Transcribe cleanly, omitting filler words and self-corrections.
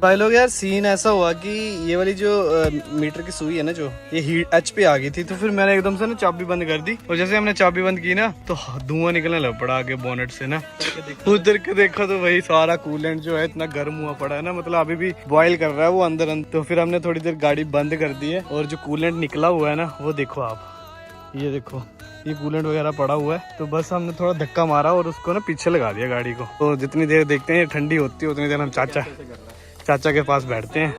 भाई लोग यार सीन ऐसा हुआ कि ये वाली जो मीटर की सुई है ना, जो ये हीट एच पे आ गई थी, तो फिर मैंने एकदम से ना चाबी बंद कर दी, और जैसे हमने चाबी बंद की ना तो धुआं निकलने लग पड़ा आगे बोनेट से ना। उधर के देखा तो वही सारा कूलेंट जो है इतना गर्म हुआ पड़ा है ना, मतलब अभी भी बॉयल कर रहा है वो अंदर अंदर। तो फिर हमने थोड़ी देर गाड़ी बंद कर दी है, और जो कूलेंट निकला हुआ है ना वो देखो आप, ये देखो ये कूलेंट वगैरह पड़ा हुआ है। तो बस हमने थोड़ा धक्का मारा और उसको ना पीछे लगा दिया गाड़ी को। तो जितनी देर देखते हैं ये ठंडी होती है उतनी देर हम चाचा के पास बैठते हैं।